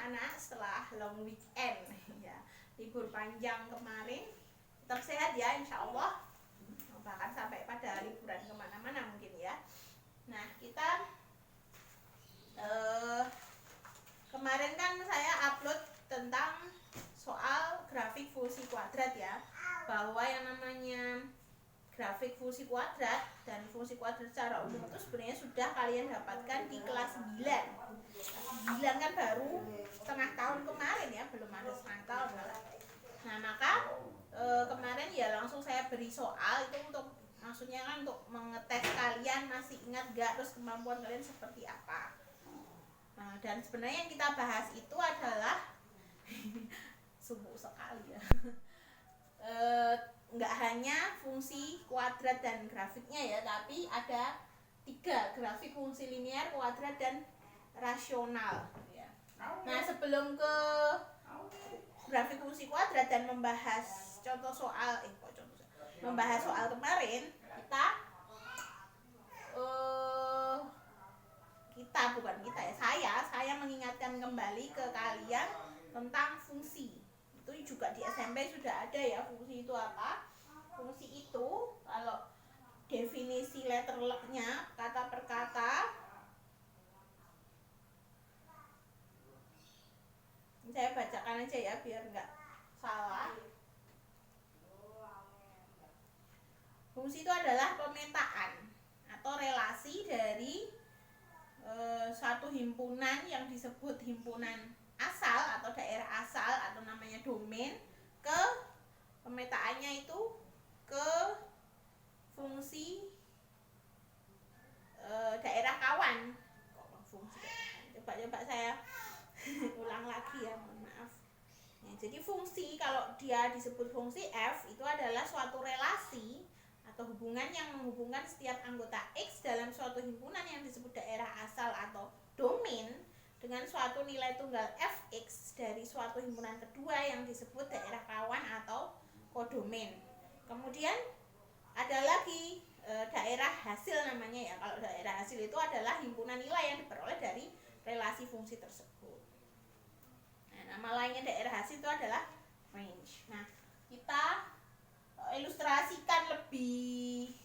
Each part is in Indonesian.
anak-anak setelah long weekend ya, libur panjang kemarin. Tetap sehat ya insya Allah, bahkan sampai pada liburan kemana-mana mungkin ya. Nah kita kemarin kan saya upload tentang soal grafik fungsi kuadrat ya, bahwa yang namanya grafik fungsi kuadrat dan fungsi kuadrat secara umum itu sebenarnya sudah kalian dapatkan di kelas 9. Kelas 9 kan baru setengah tahun kemarin ya, belum ada setengah tahun malah. Nah maka kemarin ya langsung saya beri soal itu untuk, maksudnya kan untuk mengetes kalian masih ingat gak, terus kemampuan kalian seperti apa. Nah, dan sebenarnya yang kita bahas itu adalah subuh sekali ya. Nggak hanya fungsi kuadrat dan grafiknya ya, tapi ada 3 grafik fungsi linear, kuadrat, dan rasional ya. Nah sebelum ke grafik fungsi kuadrat dan membahas contoh soal membahas soal kemarin, saya mengingatkan kembali ke kalian tentang fungsi. Itu juga di SMP sudah ada ya, fungsi itu apa. Fungsi itu kalau definisi letter luck-nya kata per kata, saya bacakan aja ya biar nggak salah. Fungsi itu adalah pemetaan atau relasi dari suatu himpunan yang disebut himpunan asal atau daerah asal atau namanya domain, ke pemetaannya itu ke fungsi daerah kawan. Coba saya ulang lagi ya, mohon maaf. Ya, jadi fungsi, kalau dia disebut fungsi f, itu adalah suatu relasi atau hubungan yang menghubungkan setiap anggota X dalam suatu himpunan yang disebut daerah asal atau domain dengan suatu nilai tunggal fx dari suatu himpunan kedua yang disebut daerah kawan atau kodomain. Kemudian ada lagi daerah hasil namanya ya. Kalau daerah hasil itu adalah himpunan nilai yang diperoleh dari relasi fungsi tersebut. Nah, nama lainnya daerah hasil itu adalah range. Nah, kita ilustrasikan lebih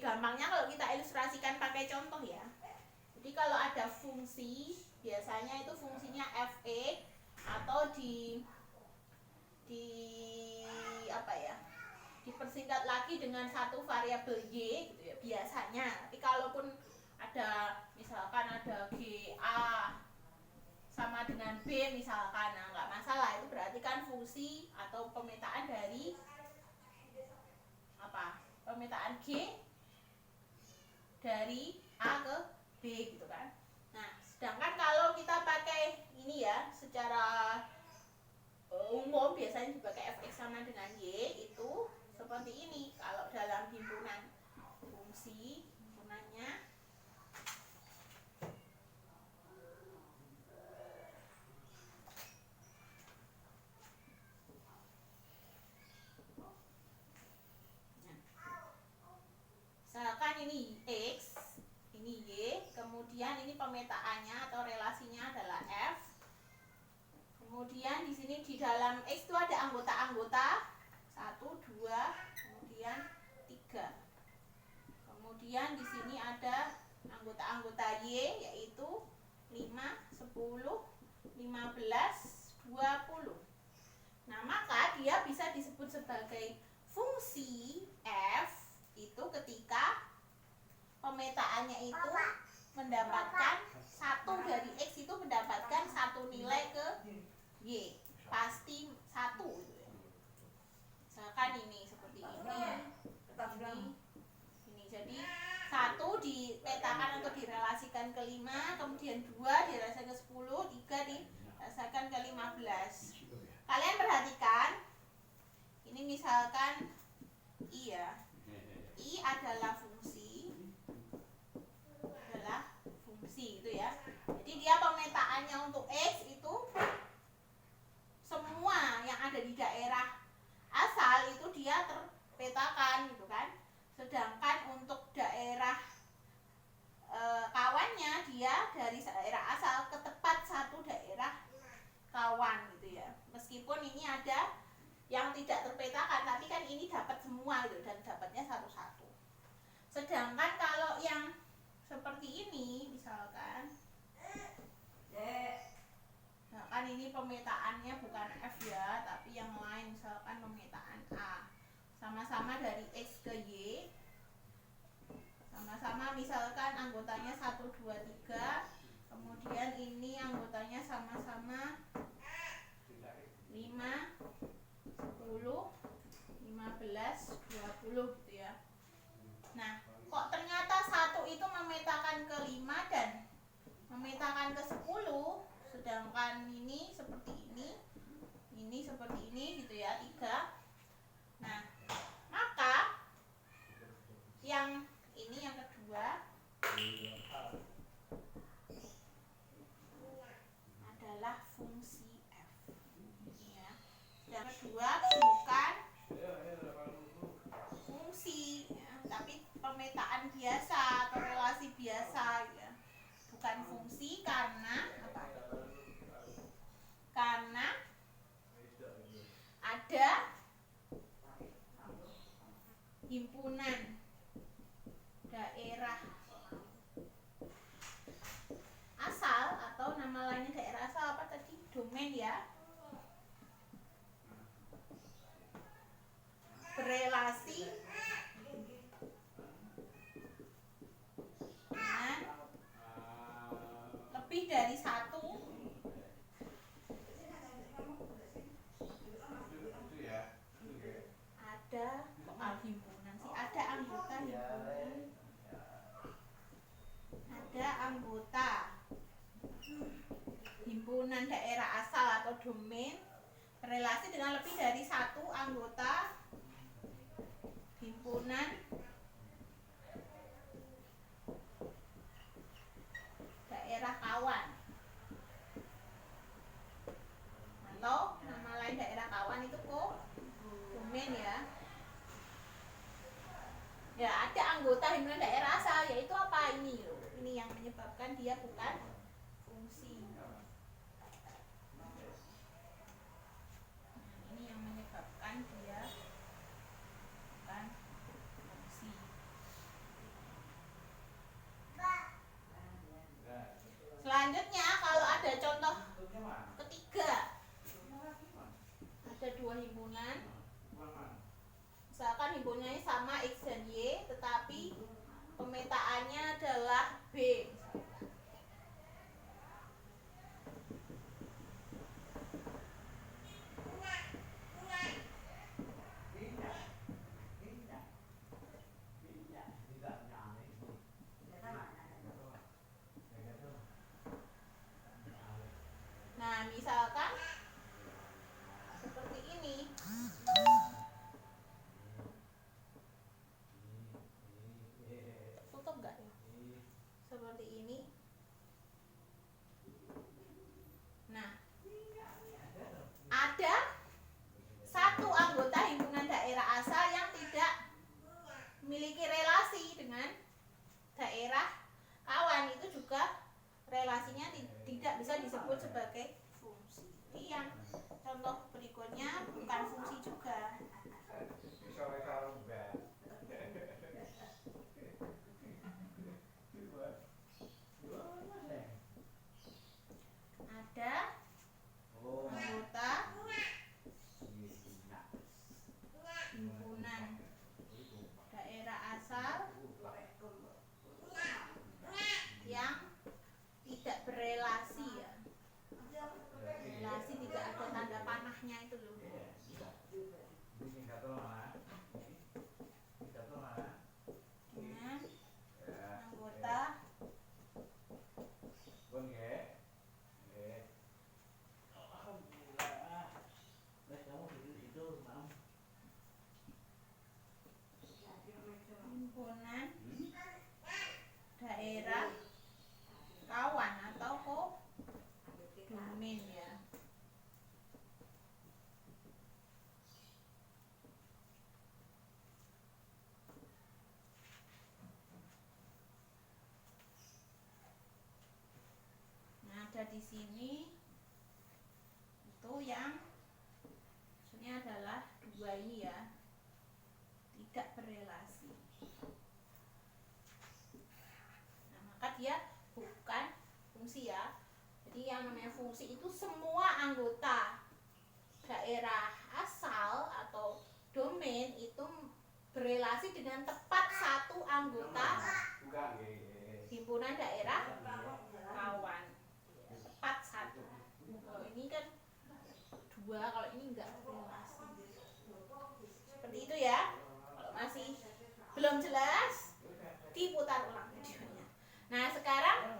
gampangnya kalau kita ilustrasikan pakai contoh ya. Jadi kalau ada fungsi, biasanya itu fungsinya fa atau di apa ya, dipersingkat lagi dengan satu variabel y gitu ya biasanya. Tapi kalaupun ada misalkan ada ga sama dengan b misalkan, nah nggak masalah, itu berarti kan fungsi atau pemetaan dari apa, pemetaan g dari a ke b gitu kan. Nah sedangkan kalau kita pakai ini ya, secara umum biasanya dipakai fx sama dengan y, itu seperti ini. Kalau dalam himpunan fungsi, himpunannya misalkan ini X, ini Y, kemudian ini pemetaannya atau relasinya adalah F. Kemudian di sini di dalam X itu ada anggota-anggota 1, 2, kemudian 3. Kemudian di sini ada anggota-anggota Y yaitu 5, 10, 15, 20. Nah, maka dia bisa disebut sebagai fungsi F itu ketika pemetaannya itu mendapatkan satu dari X itu mendapatkan satu nilai ke Y, pasti 1 gitu ya. Misalkan ini seperti ini jadi 1 dipetakan atau direlasikan ke 5, kemudian 2 direlasikan ke 10, 3 direlasikan ke 15. Kalian perhatikan ini misalkan I ya, I adalah fungsi itu ya. Jadi dia pemetaannya untuk X itu semua yang ada di daerah asal itu dia terpetakan gitu kan. Sedangkan untuk daerah kawannya dia dari daerah asal ke tepat satu daerah anggotanya 1, 2, 3. Kemudian ini anggotanya sama-sama 5, 10, 15, 20 gitu ya. Nah, kok ternyata 1 itu memetakan ke 5 dan memetakan ke 10, sedangkan ini seperti ini seperti ini gitu ya, 3. Nah, maka yang ini yang kedua adalah fungsi f ya. Yang kedua bukan fungsi ya, tapi pemetaan biasa atau relasi biasa ya. Bukan fungsi karena apa? Karena ada himpunan daerah asal atau nama lainnya daerah asal apa tadi? Domain ya. Berelasi dengan lebih dari 1 ada soal himpunan sih, ada anggota himpunan, ada anggota himpunan daerah asal atau domain berelasi dengan lebih dari 1 anggota himpunan daerah kawan, atau nama lain daerah kawan itu domain ya. Ya, ada anggota himpunan daerah asal, yaitu apa ini loh. Ini yang menyebabkan dia bukan fungsi. Ini yang menyebabkan dia bukan fungsi. Selanjutnya kalau ada contoh ketiga, ada 2 himpunan, misalkan himpunannya sama X dan Y, tetapi pemetaannya adalah B. Nah, misalkan seperti ini. Tutup enggak ya? Seperti ini. Nah, ada 1 anggota himpunan daerah asal yang tidak memiliki relasi dengan daerah kawan, itu juga relasinya tidak bisa disebut sebagai fungsi. Ini yang contoh berikutnya bukan fungsi juga. Ada anggota himpunan daerah asal yang tidak berelasi ya. Relasi tidak ada tanda panahnya itu loh. Dengan anggota himpunan daerah kawan atau domain ya. Nah, ada di sini itu yang maksudnya adalah 2 ini ya, tidak berelasi. Nah, maka dia bukan fungsi ya. Jadi yang namanya fungsi itu semua anggota daerah asal atau domain itu berelasi dengan tepat 1 anggota himpunan himpunan daerah kawan. Tepat 1. Kalau ini kan 2, kalau ini enggak relasi. Seperti itu ya. Kalau masih belum jelas, diputar ulang videonya. Nah, sekarang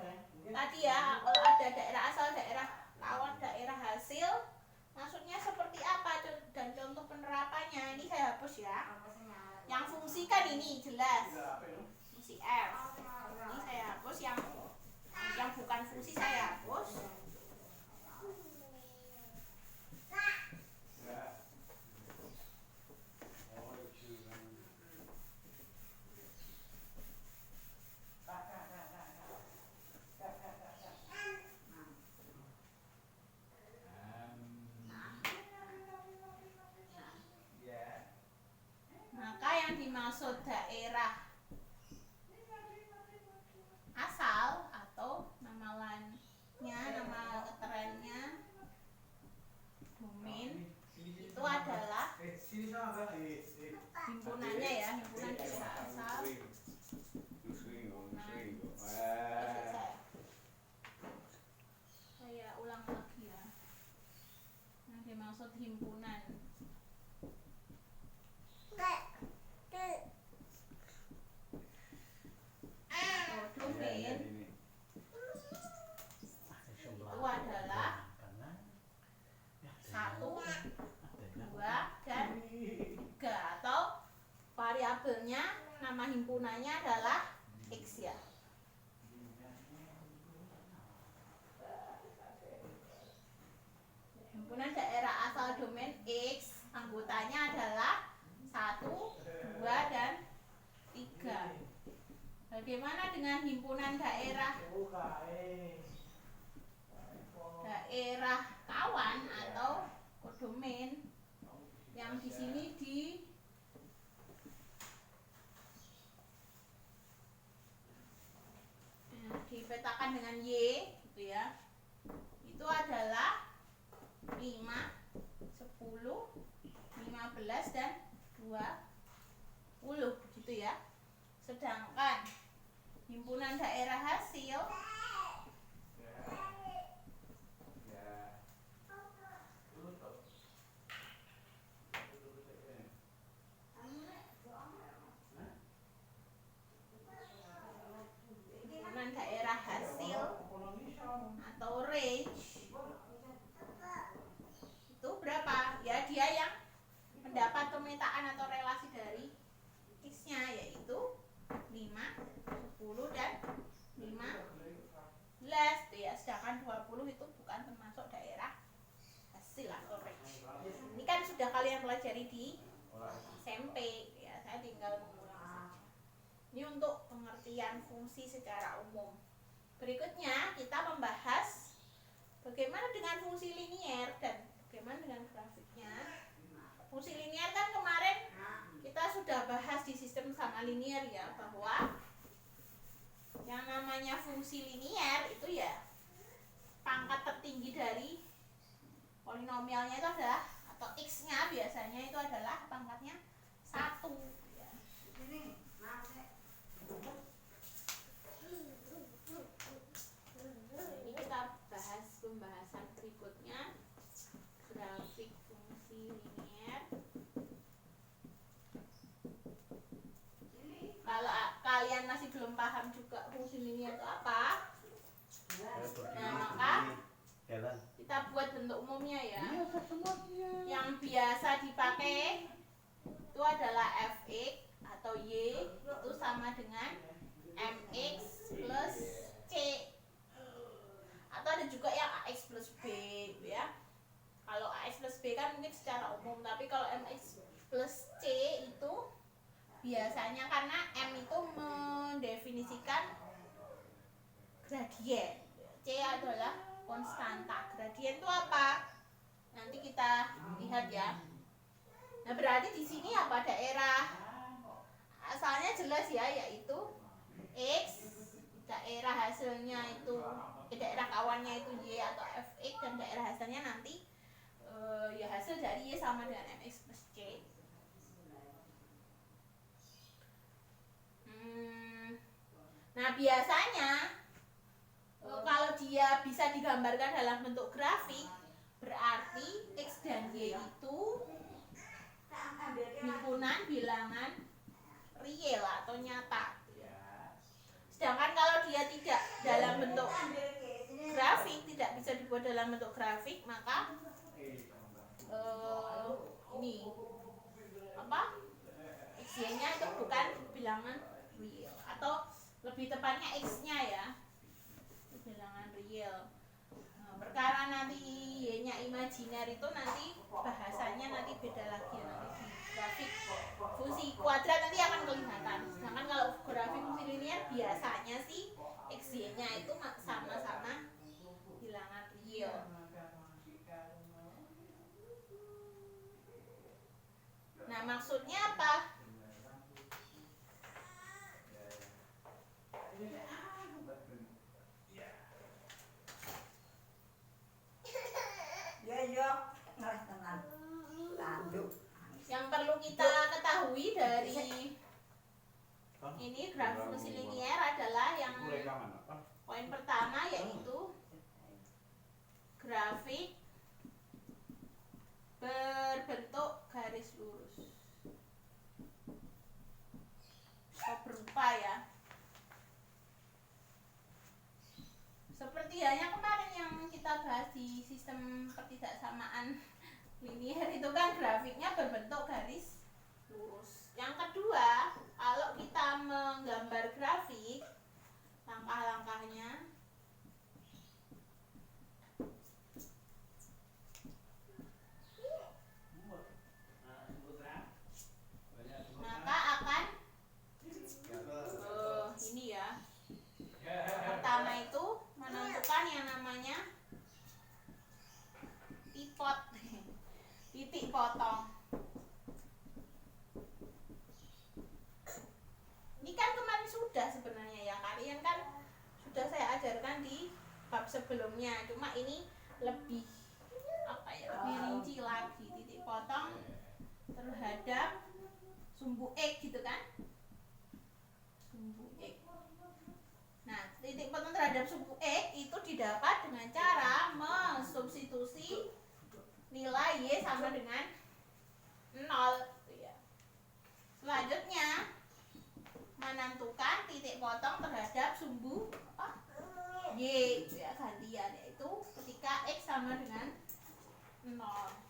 tadi ya, kalau ada daerah asal, daerah kawan, daerah hasil, maksudnya seperti apa dan contoh penerapannya. Ini saya hapus ya. Yang fungsi kan ini jelas. Fungsi F. Ini saya hapus, yang bukan fungsi saya hapus. Maka yang dimaksud daerah asal atau nama lainnya, nama keterangannya domain, itu adalah himpunannya ya, himpunan daerah asal. Saya ulang lagi ya. Yang dimaksud himpunan domain itu adalah 1, 2, dan 3, atau variabelnya, nama himpunannya adalah X ya. Himpunan daerah asal domain X, anggotanya adalah 1, 2, dan 3. Bagaimana dengan himpunan daerah kawan atau kodomain yang di sini dipetakan dengan Y gitu ya. Itu adalah 5, 10, 15, dan 20 begitu ya. Sedangkan himpunan daerah hasil atau range itu berapa? Ya, dia yang mendapat pemetaan atau relasi dari X-nya, yaitu 5, 10, dan 15 ya. Sedangkan 20 itu bukan termasuk daerah hasil atau range. Ini kan sudah kalian pelajari di SMP ya, saya tinggal mengulang saja. Ini untuk pengertian fungsi secara umum. Berikutnya kita membahas bagaimana dengan fungsi linier dan bagaimana dengan grafiknya. Fungsi linier kan kemarin kita sudah bahas di sistem sama linier ya, bahwa yang namanya fungsi linier itu ya pangkat tertinggi dari polinomialnya itu adalah, atau X-nya biasanya itu adalah pangkatnya 1 ya. Ini kita bahas pembahasan berikutnya, grafik fungsi linier. Kalau kalian masih belum paham juga fungsi linier itu apa, nah maka kita buat bentuk umumnya ya. Yang biasa dipakai itu adalah fx atau y itu sama dengan mx plus c, atau ada juga yang ax plus b ya. Kalau ax plus b kan mungkin secara umum, tapi kalau mx plus c itu biasanya karena m itu mendefinisikan gradien, c adalah konstanta. Gradien itu apa? Nanti kita lihat ya. Nah, berarti di sini apa, daerah asalnya jelas ya, yaitu X, daerah hasilnya itu daerah kawannya itu Y atau Fx, dan daerah hasilnya nanti ya hasil dari Y sama dengan Mx plus C. Nah, Nah, biasanya kalau dia bisa digambarkan dalam bentuk grafik, berarti X dan Y itu himpunan bilangan real atau nyata. Sedangkan kalau dia tidak dalam bentuk grafik, tidak bisa dibuat dalam bentuk grafik, maka ini apa? X-nya itu bukan bilangan real, atau lebih tepatnya X-nya ya, itu bilangan real. Perkara nanti Y-nya imajiner itu nanti bahasanya nanti beda lagi ya, nanti di grafik fungsi kuadrat nanti akan kelihatan. Sedangkan kalau grafik fungsi linear biasanya sih X-Y-nya itu sama-sama bilangan real. Nah, maksudnya apa? Yang perlu kita ketahui dari ini grafik fungsi linear adalah yang poin pertama, yaitu grafik berbentuk garis lurus atau berupa ya. Seperti halnya kemarin yang kita bahas di sistem pertidaksamaan linear itu kan grafiknya berbentuk garis lurus. Yang kedua, kalau kita menggambar grafik, langkah-langkahnya maka akan ini ya. Pertama itu menentukan yang namanya pivot, titik potong. Ini kan kemarin sudah sebenarnya ya, kalian kan sudah saya ajarkan di bab sebelumnya, cuma ini lebih apa ya, lebih rinci lagi. Titik potong terhadap sumbu X gitu kan, sumbu X. Nah, titik potong terhadap sumbu X itu didapat dengan cara mensubstitusi nilai Y sama dengan 0 ya. Selanjutnya menentukan titik potong terhadap sumbu Y ya, gantian, yaitu ketika X sama dengan 0.